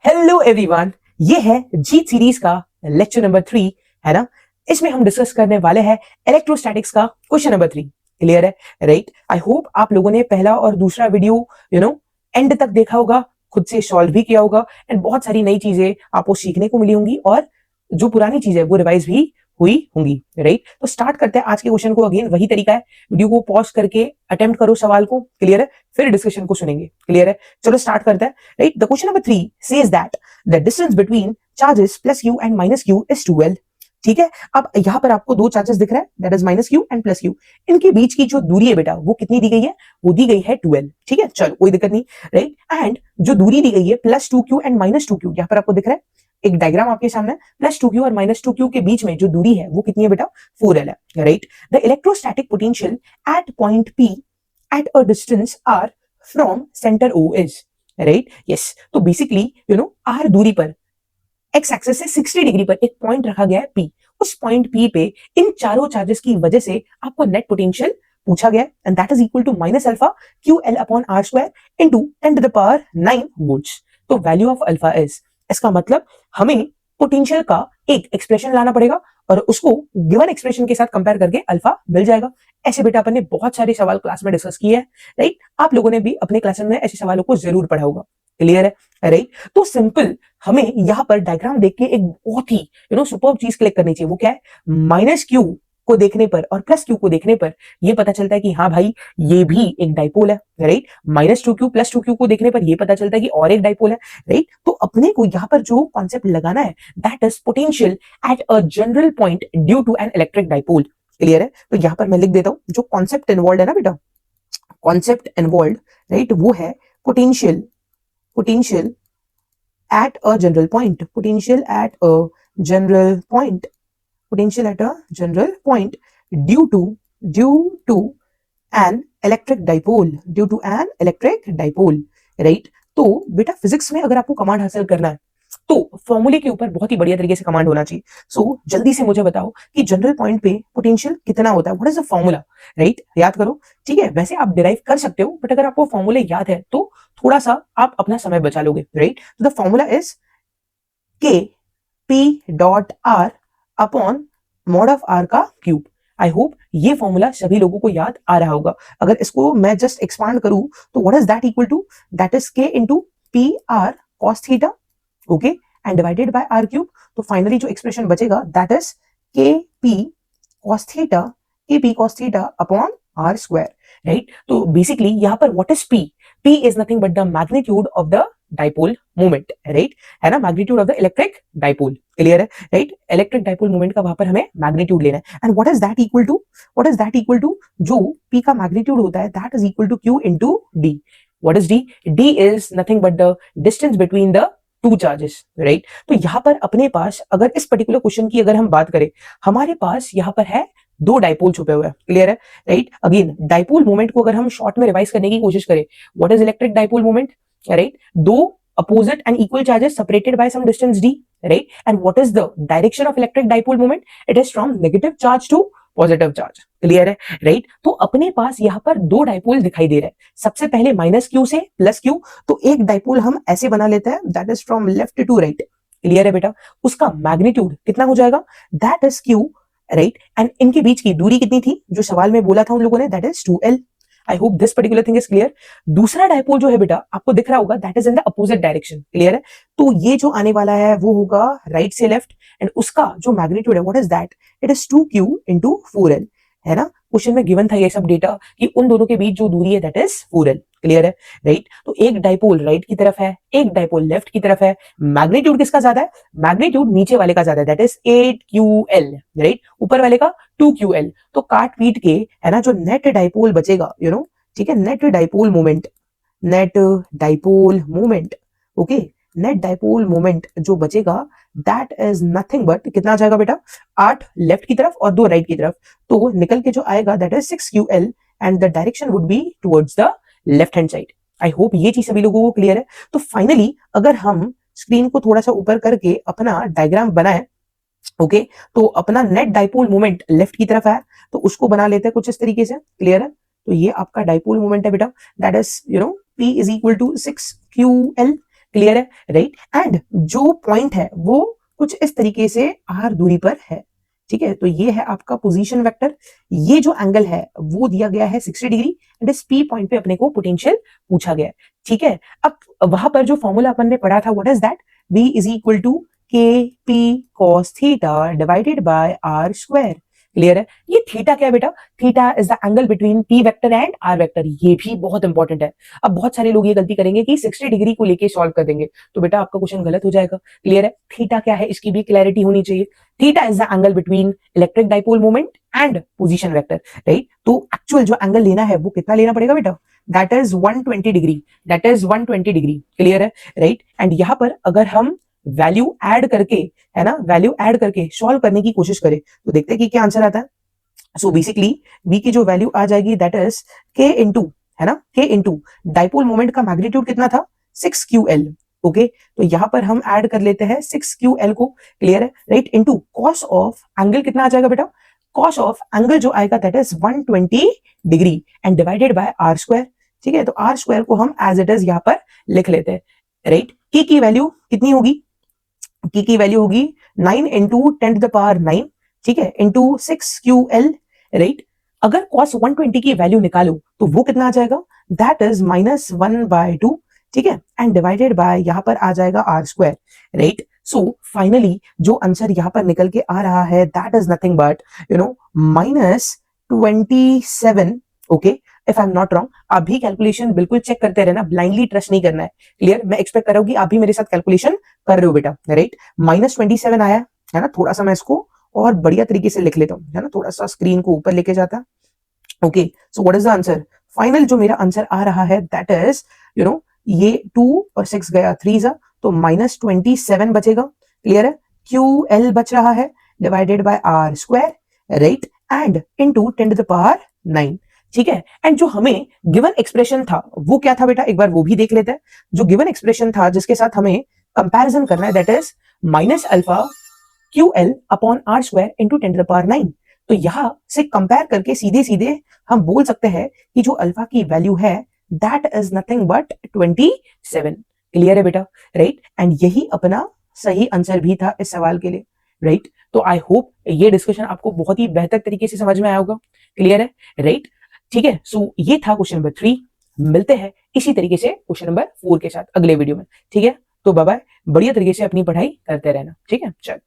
Hello everyone, ये है जीत series का लेक्चर नंबर 3 है ना। इसमें हम डिस्कस करने वाले हैं इलेक्ट्रोस्टैटिक्स का क्वेश्चन नंबर 3। क्लियर है? राइट। आई होप आप लोगों ने पहला और दूसरा वीडियो एंड तक देखा होगा, खुद से सॉल्व भी किया होगा एंड बहुत सारी नई चीजें आपको सीखने को मिली होंगी और जो पुरानी चीजें वो रिवाइज भी हुई होंगी। राइट। तो स्टार्ट करते हैं आज के क्वेश्चन को। अगेन वही तरीका है, वीडियो को पॉज करके अटेम्प्ट करो सवाल को। क्लियर है? फिर डिस्कशन को सुनेंगे। क्लियर है? चलो स्टार्ट करते हैं। Right. The question number 3 says that the distance between charges plus Q and minus Q is 12। ठीक है। अब यहां पर आपको दो चार्जेस दिख रहा है, that is minus Q and plus Q. इनके बीच की जो दूरी है बेटा वो कितनी दी गई है? वो दी गई है 12। ठीक है, चलो कोई दिक्कत नहीं। राइट। एंड जो दूरी दी गई है plus 2q and minus 2q, यहां पर आपको दिख रहा है एक डायग्राम आपके सामने। प्लस 2q और माइनस 2q के बीच में जो दूरी है वो कितनी है बेटा? 4l है। Right. The electrostatic potential at point P at a distance r from centre O is. Right. Yes. तो बेसिकली r दूरी पर एक्स एक्सिस से 60 डिग्री पर एक पॉइंट रखा गया है P। उस पॉइंट P पे इन चारों चार्जेस की वजह से आपको नेट पोटेंशियल पूछा गया है and that is equal to minus alpha QL upon R square into 10 to the power 9 volts. तो वैल्यू ऑफ अल्फा इज, इसका मतलब हमें पोटेंशियल का एक एक्सप्रेशन लाना पड़ेगा और उसको गिवन एक्सप्रेशन के साथ कंपेयर करके अल्फा मिल जाएगा। ऐसे बेटा अपन ने बहुत सारे सवाल क्लास में डिस्कस किए हैं। राइट। आप लोगों ने भी अपने क्लास में ऐसे सवालों को जरूर पढ़ा होगा। क्लियर है? राइट। तो सिंपल हमें यहां पर डायग्राम देख के एक बहुत ही सुपर्ब चीज क्लिक करनी चाहिए। वो क्या है? माइनस क्यू को देखने पर और प्लस क्यू को देखने पर ये पता चलता है कि हाँ भाई ये भी एक डाइपोल है। Right. Minus 2q plus 2q को देखने पर ये पता चलता है कि और एक डाइपोल है। राइट। तो अपने को यहाँ पर जो कॉन्सेप्ट लगाना है that is potential at a general point due to an electric dipole. Clear है? तो यहाँ पर मैं लिख देता हूं जो कॉन्सेप्ट इन्वॉल्व है ना बेटा, कॉन्सेप्ट इन्वॉल्व, राइट, वो है potential at a general point, potential at a general point, potential at a general point due to an electric dipole, due to an electric dipole, right? तो बेटा physics में अगर आपको कमांड हासिल करना है तो फॉर्मूले के ऊपर बहुत ही बढ़िया तरीके से कमांड होना चाहिए। सो जल्दी से मुझे बताओ कि जनरल पॉइंट पे पोटेंशियल कितना होता है? What is the formula? Right, याद करो। ठीक है, वैसे आप डिराइव कर सकते हो बट अगर आपको फॉर्मूले याद है तो थोड़ा सा आप अपना समय बचा लोगे। राइट। तो द फॉर्मूला इज के P dot R upon mod of R का क्यूब। आई होप ये फॉर्मूला सभी लोगों को याद आ रहा होगा। अगर इसको मैं जस्ट एक्सपांड करूं तो what is that equal to? That is k into p r cos theta, okay, and divided by r cube. तो फाइनली जो एक्सप्रेशन बचेगा दैट इज के p cos theta upon r square. Right. तो basically यहां पर what is p? P is nothing but the magnitude of the dipole moment. Right, है ना, magnitude of the electric dipole. Clear है? Right. Electric dipole moment का वहां पर हमें मैग्नीट्यूड लेना है and what is that equal to? जो पी का मैग्नीट्यूड होता है that is equal to Q into D. What is D? D is nothing but the distance between the two charges. Right. तो यहां पर अपने पास अगर इस पर्टिकुलर क्वेश्चन की अगर हम बात करें, हमारे पास यहां पर है दो डाइपोल छुपे हुए हैं। क्लियर है? राइट। अगेन डाइपोल मोमेंट को अगर हम शॉर्ट में रिवाइज करने की कोशिश करें, what is electric dipole moment? Right. दो opposite and equal charges separated by some distance d, right? And what is the direction of electric dipole moment? It is from negative charge to positive charge. Clear है? Right. तो अपने पास यहाँ पर दो dipole दिखाई दे रहे हैं। सबसे पहले माइनस क्यू से प्लस क्यू, तो एक डाइपोल हम ऐसे बना लेते हैं that is from left to right. Clear है बेटा? उसका मैग्नीट्यूड कितना हो जाएगा? That is Q. Right. And इनके बीच की दूरी कितनी थी जो सवाल में बोला था उन लोगों ने? That is 2l। I hope this particular thing is clear. दूसरा डाइपोल जो है बेटा आपको दिख रहा होगा that is in the opposite direction. Clear है? तो ये जो आने वाला है वो होगा राइट से लेफ्ट एंड उसका जो मैग्नीट्यूड है what is that? It is 2q into 4l। है ना, क्वेश्चन में गिवन था ये सब डेटा कि उन दोनों के बीच जो दूरी है दैट इज 4l। क्लियर है? राइट। तो एक डाइपोल राइट की तरफ है, एक डाइपोल लेफ्ट की तरफ है। मैग्नीट्यूड किसका ज्यादा है? मैग्नीट्यूड नीचे वाले का ज्यादा है, दैट इज 8ql। राइट। ऊपर वाले का 2ql। तो काट पीट के, है ना, जो नेट डाइपोल बचेगा ठीक है, net dipole moment, okay, net dipole moment जो बचेगा दैट इज नथिंग बट कितना आ जाएगा बेटा? 8 लेफ्ट की तरफ और 2 राइट की तरफ। तो निकल के जो आएगा that is 6ql and the direction would be towards the left hand side. I hope ये चीज सभी लोगों को क्लियर है। तो फाइनली अगर हम स्क्रीन को थोड़ा सा ऊपर करके अपना डायग्राम बनाए, ओके, तो अपना नेट डाइपोल मोमेंट लेफ्ट की तरफ है तो उसको बना लेते हैं कुछ इस तरीके से। क्लियर है? तो ये आपका डाइपोल मोमेंट है बेटा, that is P is equal to 6ql clear है, राइट। एंड जो पॉइंट है वो कुछ इस तरीके से r दूरी पर है, ठीक है। तो ये है आपका पोजीशन वेक्टर, ये जो एंगल है वो दिया गया है 60 डिग्री एंड इस P पॉइंट पे अपने को पोटेंशियल पूछा गया है, ठीक है। अब वहां पर जो फॉर्मूला अपन ने पढ़ा था, what is that, V is equal to KP cos theta divided by r square. Clear है। ये थीटा क्या है बेटा, theta is the angle between P vector and R vector, ये भी बहुत इंपॉर्टेंट है। अब बहुत सारे लोग ये गलती करेंगे कि 60 डिग्री को लेके सॉल्व कर देंगे, तो बेटा आपका क्वेश्चन गलत हो जाएगा। क्लियर है, थीटा क्या है इसकी भी क्लैरिटी होनी चाहिए। Theta is the angle between electric dipole moment and position vector, right. तो एक्चुअल जो एंगल लेना है वो कितना लेना पड़ेगा बेटा, that is 120 degree, that is 120 degree. Clear है, राइट। एंड यहां पर अगर हम वैल्यू ऐड करके, है ना, वैल्यू ऐड करके सॉल्व करने की कोशिश करें तो देखते हैं कि क्या आंसर आता है। सो बेसिकली v की जो वैल्यू आ जाएगी दैट इज k इंटू, है ना, k इंटू डाइपोल मोमेंट का मैग्नीट्यूड कितना था 6ql। ओके, तो यहां पर हम ऐड कर लेते हैं 6ql को। क्लियर है, right, into cos of angle कितना आ जाएगा बेटा, कॉस ऑफ एंगल जो आएगा that is 120 degree and divided by r square. ठीक है, तो r स्क्वायर को हम एज इट इज यहां पर लिख लेते हैं, राइट। k की वैल्यू कितनी होगी, k की वैल्यू होगी 9 इंटू 10 टू द पावर 9, ठीक है, इंटू 6ql, राइट। अगर cos 120 की वैल्यू निकालो तो वो कितना आ जाएगा, दैट इज -1/2, ठीक है, एंड डिवाइडेड बाय यहां पर आ जाएगा r square, right. So finally जो आंसर यहां पर निकल के आ रहा है that is nothing but -27। Okay, if I am not wrong, आप भी कैलकुलेशन बिल्कुल चेक करते रहना, ब्लाइंडली ट्रस्ट नहीं करना है। क्लियर, मैं एक्सपेक्ट कर रहा हूं कि आप भी मेरे साथ कैलकुलेशन कर रहे हो बेटा, राइट। -27 आया है ना, थोड़ा सा मैं इसको और बढ़िया तरीके से लिख लेता हूं, है ना, थोड़ा सा स्क्रीन को ऊपर लेके जाता। Okay, so what is the answer, final जो मेरा आंसर आ रहा है दैट इज ये 2 और 6 गया 3 जा, तो -27 बचेगा। क्लियर है, QL बच रहा है divided by r square, right, and into 10 to the power 9, ठीक है। एंड जो हमें गिवन एक्सप्रेशन था वो क्या था बेटा, एक बार वो भी देख लेते हैं। जो गिवन एक्सप्रेशन था जिसके साथ हमें कंपैरिजन करना है that is -α QL upon r square into 10 to the power 9। तो यहां से कंपेयर करके सीधे सीधे हम बोल सकते हैं कि जो अल्फा की वैल्यू है that is nothing but 27। Clear है बेटा, राइट। एंड यही अपना सही आंसर भी था इस सवाल के लिए, राइट। तो आई होप ये डिस्कशन आपको बहुत ही बेहतर तरीके से समझ में आया होगा। क्लियर है, राइट, ठीक है। सो ये था क्वेश्चन नंबर 3। मिलते हैं इसी तरीके से क्वेश्चन नंबर 4 के साथ अगले वीडियो में, ठीक है। तो बाय बाय, बढ़िया तरीके से अपनी पढ़ाई करते रहना, ठीक है, चल।